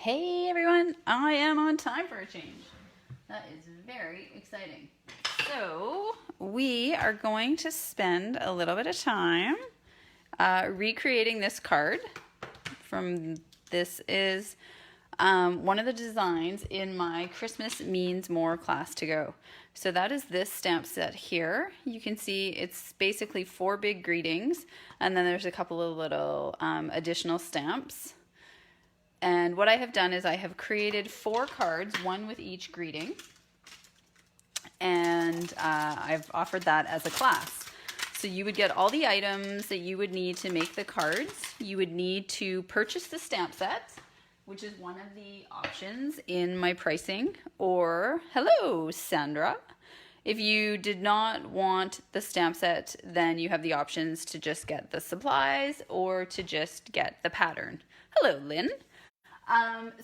Hey everyone, I am on time for a change. That is very exciting. So we are going to spend a little bit of time recreating this card. This is one of the designs in my Christmas Means More class to go. So that is this stamp set here. You can see it's basically 4 big greetings, and then there's a couple of little additional stamps. And what I have done is I have created 4 cards, one with each greeting, and I've offered that as a class. So you would get all the items that you would need to make the cards. You would need to purchase the stamp set, which is one of the options in my pricing, or hello, Sandra. If you did not want the stamp set, then you have the options to just get the supplies or to just get the pattern. Hello, Lynn.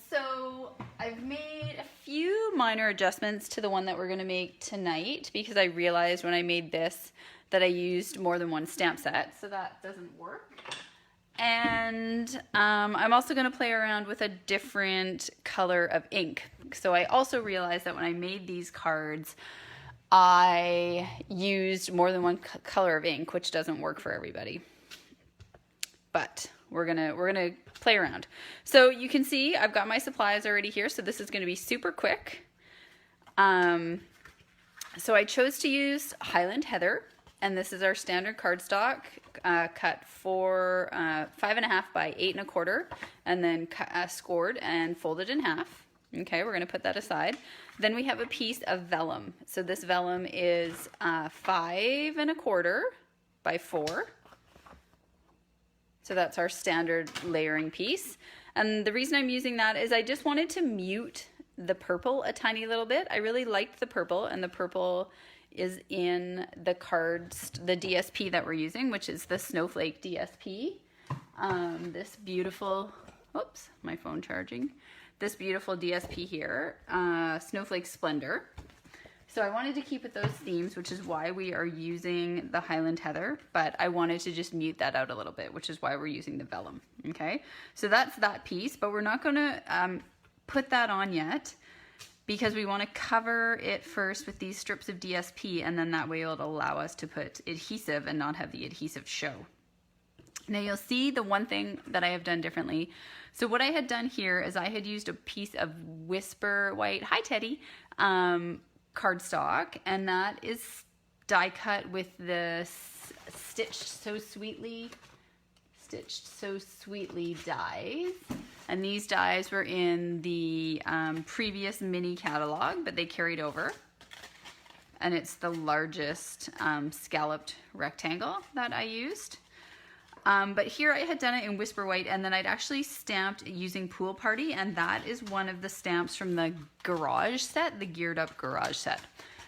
So I've made a few minor adjustments to the one that we're going to make tonight because I realized when I made this that I used more than one stamp set, so that doesn't work. And I'm also going to play around with a different color of ink. So I also realized that when I made these cards, I used more than one color of ink, which doesn't work for everybody. But we're gonna play around. So you can see I've got my supplies already here, so this is gonna be super quick. So I chose to use Highland Heather, and this is our standard cardstock, cut for 5.5 by 8 1/4, and then scored and folded in half. Okay, we're gonna put that aside. Then we have a piece of vellum. So this vellum is 5 1/4 by 4. So that's our standard layering piece. And the reason I'm using that is I just wanted to mute the purple a tiny little bit. I really liked the purple, and the purple is in the cards, the DSP that we're using, which is the Snowflake DSP. This beautiful, oops, my phone charging. This beautiful DSP here, Snowflake Splendor. So I wanted to keep with those themes, which is why we are using the Highland Heather, but I wanted to just mute that out a little bit, which is why we're using the vellum, okay? So that's that piece, but we're not gonna put that on yet because we wanna cover it first with these strips of DSP, and then that way it'll allow us to put adhesive and not have the adhesive show. Now you'll see the one thing that I have done differently. So what I had done here is I had used a piece of Whisper White, hi Teddy, cardstock, and that is die cut with the Stitched So Sweetly dies. And these dies were in the previous mini catalog, but they carried over. And it's the largest scalloped rectangle that I used. But here I had done it in Whisper White, and then I'd actually stamped using Pool Party, and that is one of the stamps from the garage set, the Geared Up garage set.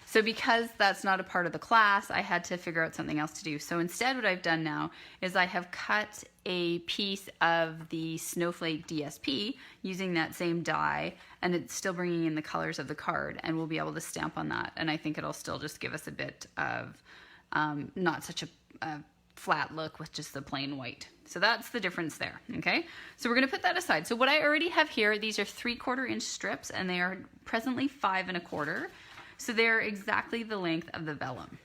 So because that's not a part of the class, I had to figure out something else to do. So instead what I've done now is I have cut a piece of the Snowflake DSP using that same die, and it's still bringing in the colors of the card, and we'll be able to stamp on that. And I think it'll still just give us a bit of not such a flat look with just the plain white. So that's the difference there, okay? So we're gonna put that aside. So what I already have here, these are 3/4 inch strips, and they are presently 5 1/4. So they're exactly the length of the vellum.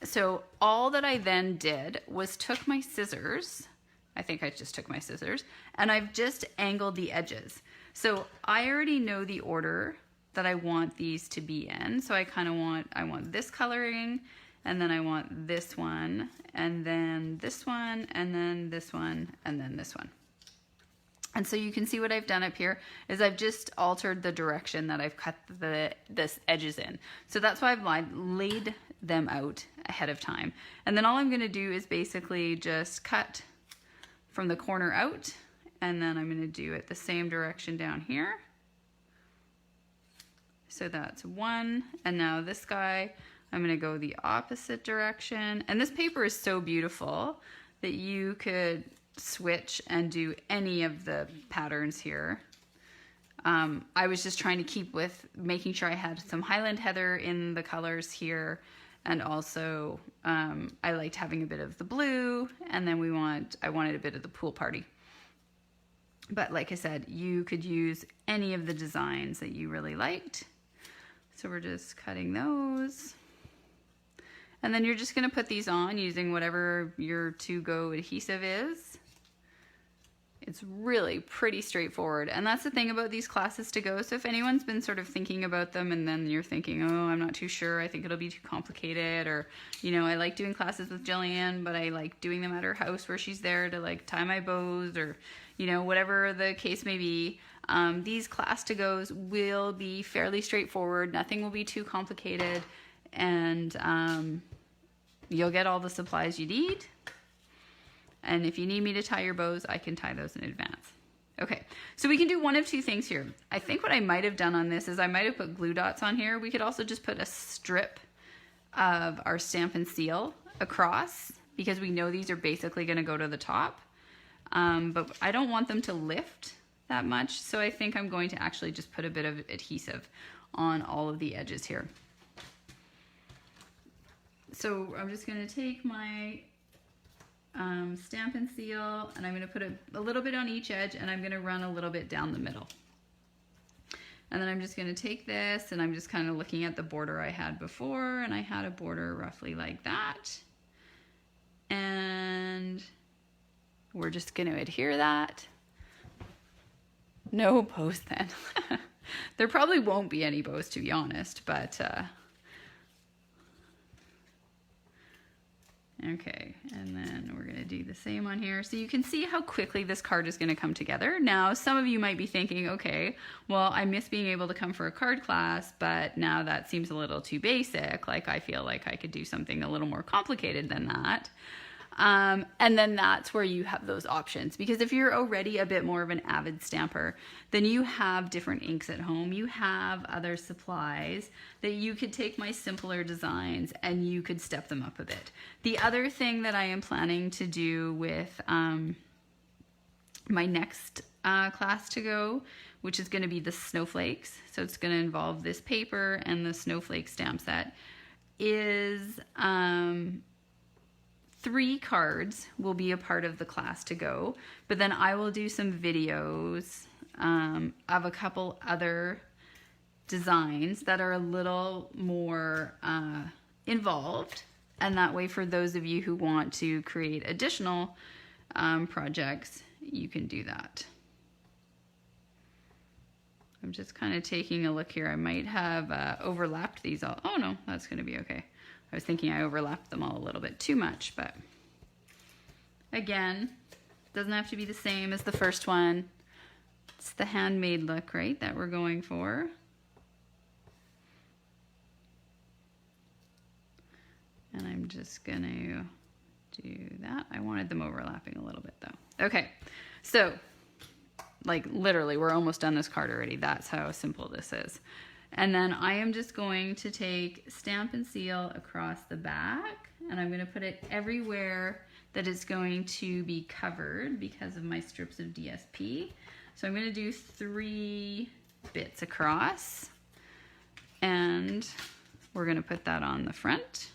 So all that I then did was took my scissors, I think I just took my scissors, and I've just angled the edges. So I already know the order that I want these to be in. So I want this coloring, and then I want this one, and then this one, and then this one, and then this one. And so you can see what I've done up here is I've just altered the direction that I've cut this edges in. So that's why I've laid them out ahead of time. And then all I'm gonna do is basically just cut from the corner out, and then I'm gonna do it the same direction down here. So that's one, and now this guy, I'm gonna go the opposite direction. And this paper is so beautiful that you could switch and do any of the patterns here. I was just trying to keep with making sure I had some Highland Heather in the colors here, and also I liked having a bit of the blue, and then I wanted a bit of the Pool Party. But like I said, you could use any of the designs that you really liked. So we're just cutting those. And then you're just gonna put these on using whatever your to-go adhesive is. It's really pretty straightforward. And that's the thing about these classes to go. So if anyone's been sort of thinking about them and then you're thinking, oh, I'm not too sure, I think it'll be too complicated, or, you know, I like doing classes with Jillian, but I like doing them at her house where she's there to like tie my bows, or, you know, whatever the case may be. These class to goes will be fairly straightforward. Nothing will be too complicated. And you'll get all the supplies you need. And if you need me to tie your bows, I can tie those in advance. Okay, so we can do one of two things here. I think what I might have done on this is I might have put glue dots on here. We could also just put a strip of our Stampin' Seal across, because we know these are basically gonna go to the top. But I don't want them to lift that much, so I think I'm going to actually just put a bit of adhesive on all of the edges here. So I'm just gonna take my Stampin' Seal, and I'm going to put a little bit on each edge, and I'm going to run a little bit down the middle. And then I'm just going to take this, and I'm just kind of looking at the border I had before, and I had a border roughly like that. And we're just going to adhere that. No bows then. There probably won't be any bows, to be honest, but okay, and then we're gonna do the same on here. So you can see how quickly this card is gonna come together. Now, some of you might be thinking, okay, well, I miss being able to come for a card class, but now that seems a little too basic. Like, I feel like I could do something a little more complicated than that. And then that's where you have those options, because if you're already a bit more of an avid stamper, then you have different inks at home. You have other supplies that you could take my simpler designs and you could step them up a bit. The other thing that I am planning to do with my next class to go, which is going to be the snowflakes, so it's going to involve this paper and the snowflake stamp set, is 3 cards will be a part of the class to go, but then I will do some videos of a couple other designs that are a little more involved, and that way for those of you who want to create additional projects, you can do that. I'm just kind of taking a look here. I might have overlapped these all. Oh no, that's going to be okay. I was thinking I overlapped them all a little bit too much, but again, doesn't have to be the same as the first one. It's the handmade look, right, that we're going for. And I'm just gonna do that. I wanted them overlapping a little bit though. Okay, so like literally we're almost done this card already. That's how simple this is. And then I am just going to take Stampin' Seal across the back, and I'm going to put it everywhere that it's going to be covered because of my strips of DSP. So I'm going to do 3 bits across, and we're going to put that on the front.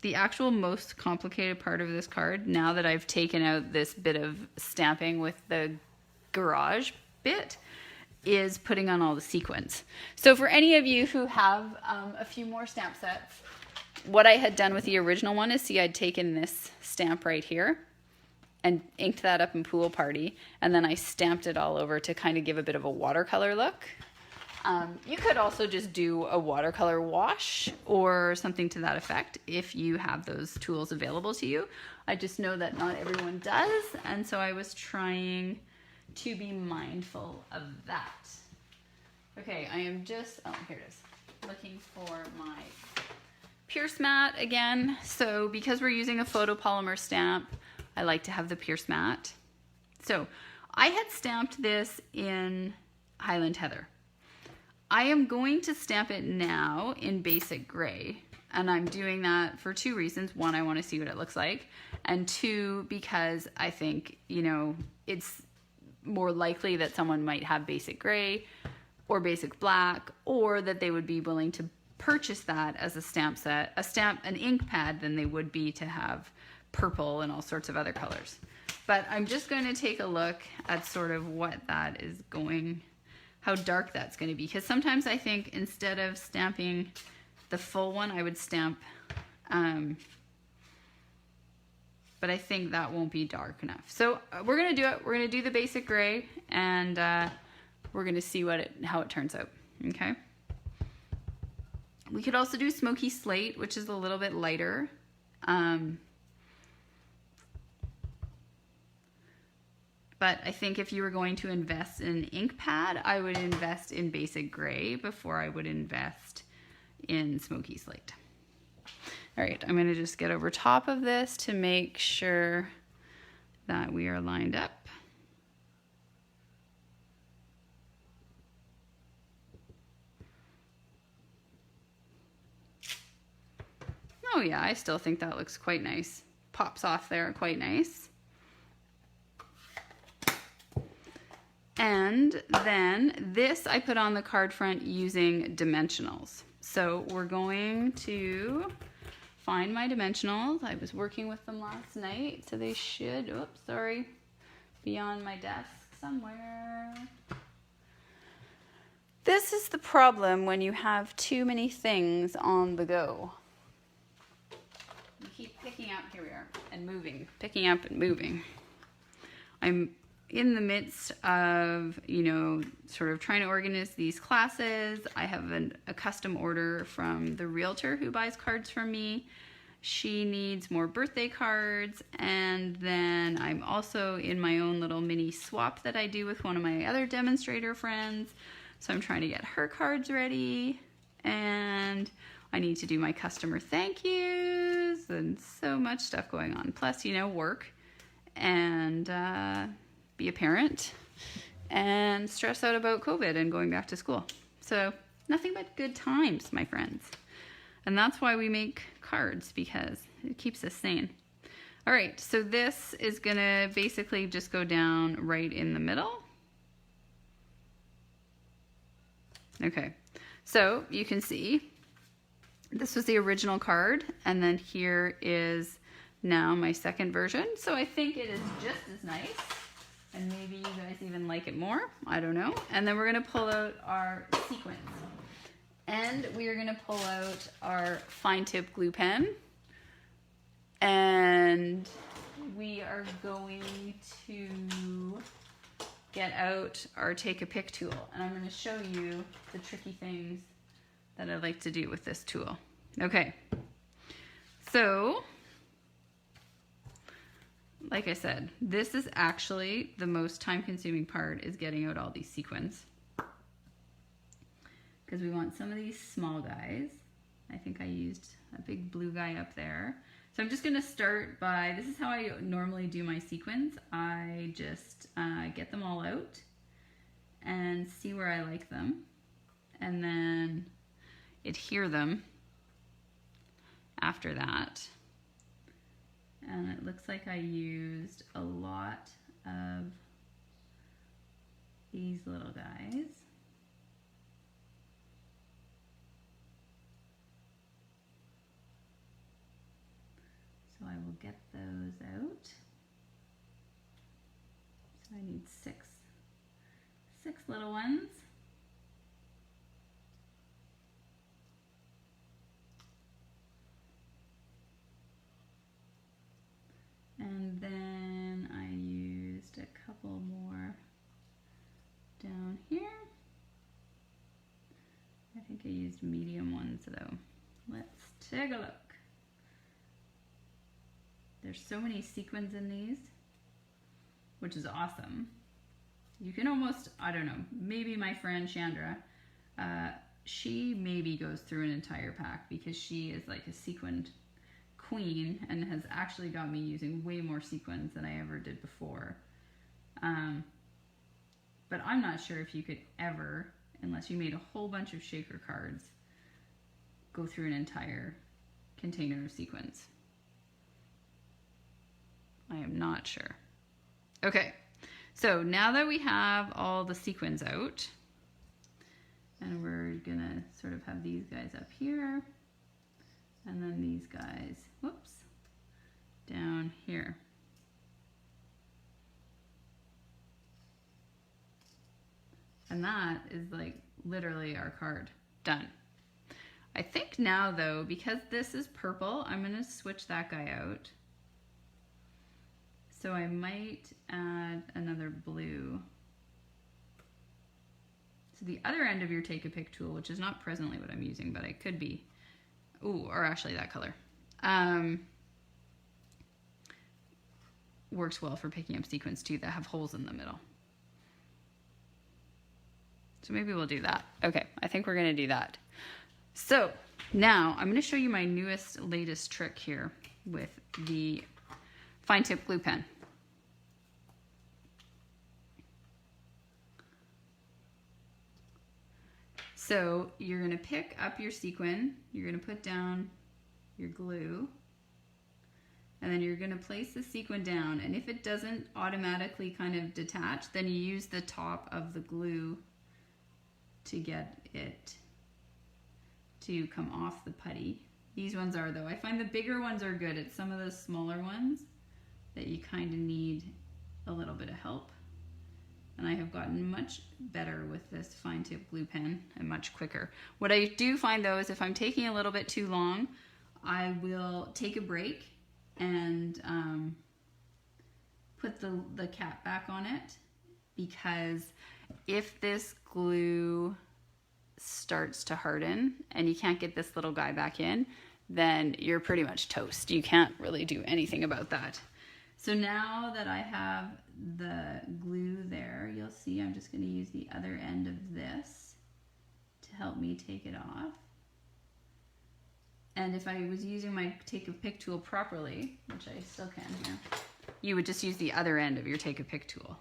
The actual most complicated part of this card, now that I've taken out this bit of stamping with the garage bit, is putting on all the sequins. So for any of you who have a few more stamp sets, what I had done with the original one is, see, I'd taken this stamp right here and inked that up in Pool Party, and then I stamped it all over to kind of give a bit of a watercolor look. You could also just do a watercolor wash or something to that effect if you have those tools available to you. I just know that not everyone does, and so I was trying to be mindful of that. Okay, I am just, oh, here it is, looking for my Pierce mat again. So because we're using a photopolymer stamp, I like to have the Pierce mat. So I had stamped this in Highland Heather. I am going to stamp it now in basic gray, and I'm doing that for 2 reasons. 1, I want to see what it looks like, and 2, because I think, you know, it's more likely that someone might have basic gray or basic black, or that they would be willing to purchase that as a stamp set, an ink pad, than they would be to have purple and all sorts of other colors. But I'm just going to take a look at sort of what that is going, how dark that's going to be. Because sometimes I think instead of stamping the full one, I would stamp, but I think that won't be dark enough. So we're going to do it. We're going to do the basic gray, and we're going to see how it turns out. Okay. We could also do smoky slate, which is a little bit lighter. But I think if you were going to invest in an ink pad, I would invest in basic gray before I would invest in smoky slate. All right, I'm gonna just get over top of this to make sure that we are lined up. Oh yeah, I still think that looks quite nice. Pops off there quite nice. And then this I put on the card front using dimensionals. So we're going to find my dimensionals. I was working with them last night, so they should, oops, sorry, be on my desk somewhere. This is the problem when you have too many things on the go. You keep picking up, here we are, and moving, picking up and moving. I'm in the midst of, you know, sort of trying to organize these classes. I have a custom order from the realtor who buys cards from me. She needs more birthday cards, and then I'm also in my own little mini swap that I do with one of my other demonstrator friends. So I'm trying to get her cards ready, and I need to do my customer thank yous, and so much stuff going on. Plus, you know, work and be a parent and stress out about COVID and going back to school. So nothing but good times, my friends. And that's why we make cards, because it keeps us sane. All right, so this is gonna basically just go down right in the middle. Okay, so you can see this was the original card, and then here is now my second version. So I think it is just as nice, and maybe you guys even like it more, I don't know. And then we're gonna pull out our sequins. And we are gonna pull out our fine tip glue pen, and we are going to get out our take a pick tool, and I'm going to show you the tricky things that I like to do with this tool. Okay, so like I said, this is actually the most time-consuming part, is getting out all these sequins, because we want some of these small guys. I think I used a big blue guy up there. So I'm just going to start by, this is how I normally do my sequins. I just get them all out and see where I like them, and then adhere them after that. And it looks like I used a lot of these little guys. So I will get those out. So I need six little ones. And then I used a couple more down here. I think I used medium ones though. Let's take a look. There's so many sequins in these, which is awesome. You can almost, I don't know, maybe my friend Chandra, she maybe goes through an entire pack, because she is like a sequined queen and has actually got me using way more sequins than I ever did before. But I'm not sure if you could ever, unless you made a whole bunch of shaker cards, go through an entire container of sequins. I am not sure. Okay, so now that we have all the sequins out, and we're gonna sort of have these guys up here, and then these guys, whoops, down here. And that is like literally our card. Done. I think now though, because this is purple, I'm going to switch that guy out. So I might add another blue. So the other end of your take a pick tool, which is not presently what I'm using, but it could be. Ooh, or actually that color. Works well for picking up sequins too that have holes in the middle. So maybe we'll do that. Okay, I think we're gonna do that. So now I'm gonna show you my latest trick here with the fine tip glue pen. So you're gonna pick up your sequin, you're gonna put down your glue, and then you're gonna place the sequin down. And if it doesn't automatically kind of detach, then you use the top of the glue to get it to come off the putty. These ones are though. I find the bigger ones are good. It's some of the smaller ones that you kind of need a little bit of help. And I have gotten much better with this fine tip glue pen and much quicker. What I do find though is if I'm taking a little bit too long, I will take a break and put the cap back on it, because if this glue starts to harden and you can't get this little guy back in, then you're pretty much toast. You can't really do anything about that. So now that I have the glue there, you'll see I'm just going to use the other end of this to help me take it off. And if I was using my take a pick tool properly, which I still can here, you would just use the other end of your take a pick tool.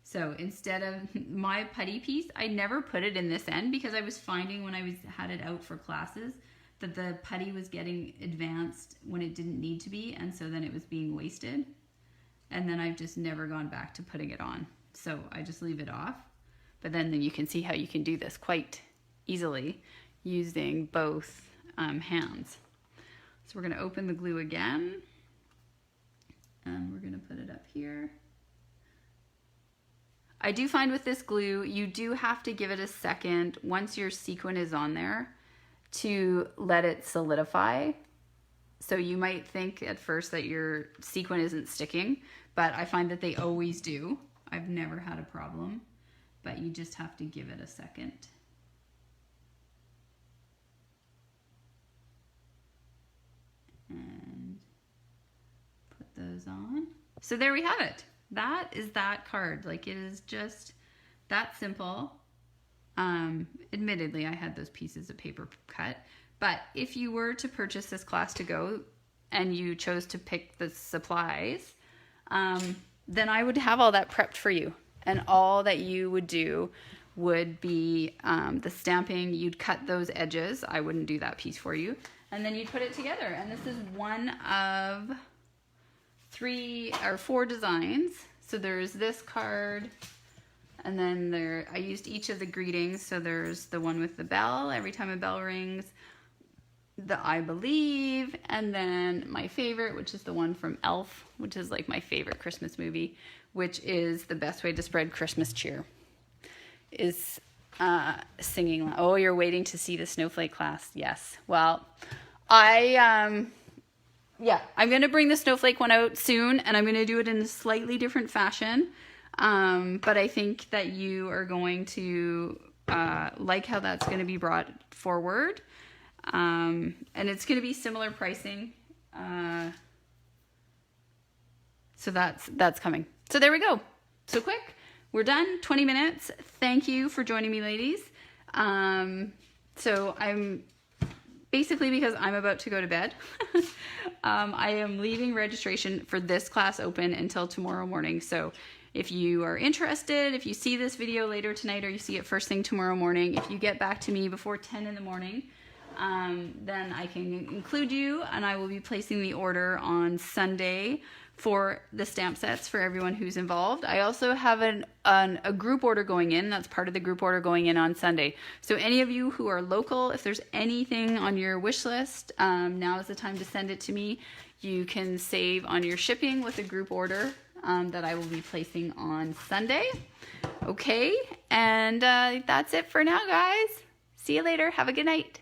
So instead of my putty piece, I never put it in this end because I was finding when I had it out for classes that the putty was getting advanced when it didn't need to be, and so then it was being wasted. And then I've just never gone back to putting it on. So I just leave it off. But then you can see how you can do this quite easily using both hands. So we're going to open the glue again, and we're going to put it up here. I do find with this glue, you do have to give it a second once your sequin is on there to let it solidify. So you might think at first that your sequin isn't sticking, but I find that they always do. I've never had a problem, but you just have to give it a second. And put those on. So there we have it. That is that card. Like, it is just that simple. Admittedly, I had those pieces of paper cut, but if you were to purchase this class to go and you chose to pick the supplies, then I would have all that prepped for you. And all that you would do would be the stamping. You'd cut those edges. I wouldn't do that piece for you. And then you'd put it together. And this is one of 3 or 4 designs. So there's this card, and then I used each of the greetings. So there's the one with the bell, every time a bell rings, the I believe, and then my favorite, which is the one from Elf, which is like my favorite Christmas movie, which is the best way to spread Christmas cheer, is singing. Oh, you're waiting to see the snowflake class. Yes. Well, I'm going to bring the snowflake one out soon, and I'm going to do it in a slightly different fashion. But I think that you are going to like how that's going to be brought forward. And it's going to be similar pricing. So that's coming. So there we go. So quick. We're done. 20 minutes. Thank you for joining me, ladies. So I'm basically, because I'm about to go to bed, I am leaving registration for this class open until tomorrow morning. So if you are interested, if you see this video later tonight or you see it first thing tomorrow morning, if you get back to me before 10 in the morning, then I can include you, and I will be placing the order on Sunday for the stamp sets for everyone who's involved. I also have a group order going in. That's part of the group order going in on Sunday. So any of you who are local, if there's anything on your wish list, now is the time to send it to me. You can save on your shipping with a group order that I will be placing on Sunday. Okay, and that's it for now, guys. See you later. Have a good night.